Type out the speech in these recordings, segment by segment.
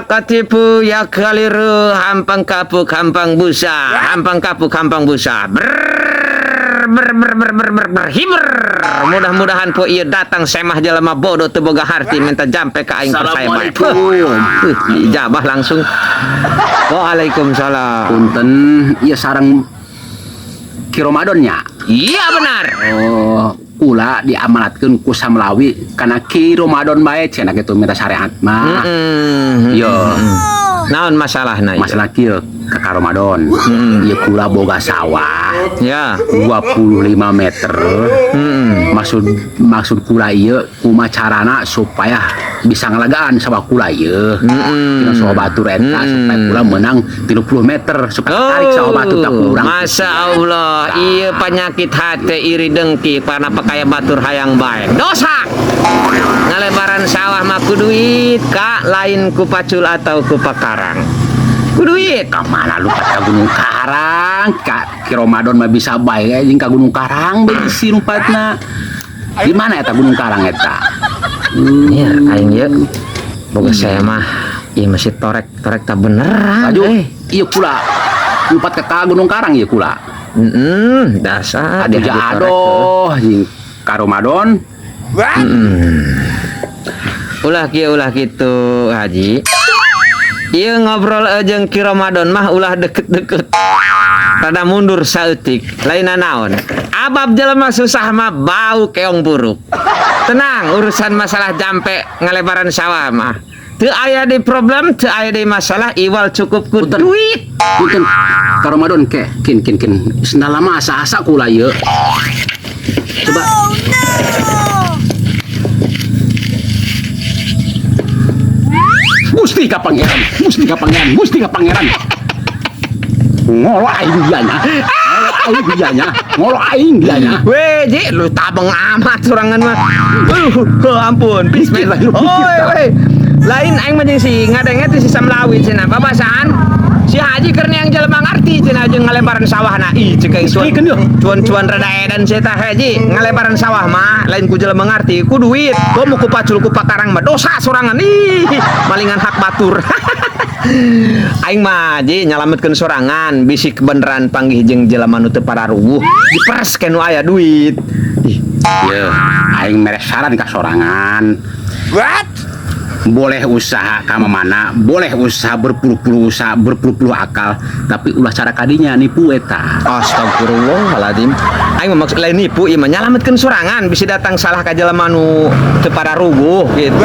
katipu ya kaliru hampang kapuk hampang busa hampang kapuk hampang busa berhiber. Mudah-mudahan po iya datang semah jalema bodoh teu boga harti minta jampe ka aing percaya bae. Ijabah langsung. Waalaikumsalam. Punten ieu sareng Ki Ramadannya. Iya benar. Oh, ulah diamanatkeun ku Samlawi kana Ki Ramadan bae cenah kitu minta syariat mah. Yo. Naon masalahna? Masalah kieu ka Ramadan. Ieu kula boga sawah. Ya. 25 meter. Maksud kula ieu kumaha carana supaya bisa ngalagaan sawah kula ieu. Dina sawah batur eta supaya kula menang 30 meter supaya tarik sawah batu tak kurang. Masya Allah, ieu penyakit hati iri dengki karena pakaya batur hayang baik. Dosa. Ngalebaran sawah mah ku duit, Kak, lain ku pacul atau ku pakarang. Ku duit. Ka mana lu ka Gunung Karang? Ki Ramadan mah bisa bae jeung ka Gunung Karang beus si rumpatna. Di mana eta Gunung Karang eta? Ya, aing ieu boga saya mah ieu masih torek tak beneran. Ieu kula lumpat ka Gunung Karang ieu kula. Dasar Adu adoh jeung ka Ramadan. Ulah kitu Haji. Ieu ngobrol jeung Ki Ramadan mah ulah deket-deket. Rada mundur saeutik, lainna naon? Abab jelema susah mah bau keong buruk. Tenang, urusan masalah jampe ngalebaran sawah mah. Teu aya di problem, teu aya di masalah, iwal cukup ku duit. Punten ka Ramadan ke kin sendal lama asa-asa kula ieu. Coba. Gusti ka pangeran. Ngolo aing dianya. Weh, Ji, lu tabeng amat sorangan mah. Ampun, bismillahirrahmanirrahim. Lain aing mah jeung si ngadenge teh si Samlawi cenah babasaan. Si Haji keur yang jelema ngarti cenah jeung ngalebaran sawahna. Ih, cek aing cuan rada edan saya tah Haji. Ngalebaran sawah mah lain ku jelema ngarti, ku duit. Komo ku pacul ku pakarang mah dosa sorangan. Ih, malingan hak batur. Aing mah Ji nyalametkeun sorangan bisi kebenaran panggih jeung jelema nu teu pararuwuh diperes kenu aya duit. Ieu aing mere saran ka sorangan. What? Boleh usaha ka mana, boleh usaha berpuluh-puluh akal, tapi ulah cara kadinya nipu eta. Astagfirullahaladzim. Aing mah maksud lain nipu ieu mah nyalametkeun sorangan bisi datang salah ka jelema nu teu pararuwuh gitu.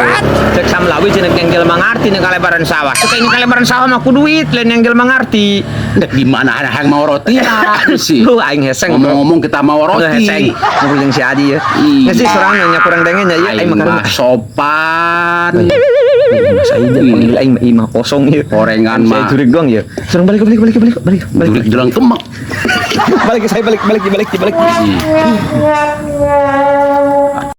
Cek Samlawi cenah yang jelema ngarti nih kalebaran sawah. Cek ini kalebaran sawah mah ku duit lain yang jelema ngarti. Di mana ada yang mau roti ya sih. Lu aing heseng ngomong kita mau roti. Heseng. Ngobrol jeung si Adi ya. Geus sorangan nya kurang denge nya ieu aing mah sopan. Saya panggil aing mah kosong ieu. Gorengan mah. Saya jurig gong ieu. Serang balik. Jurig jelang kemek. Balik.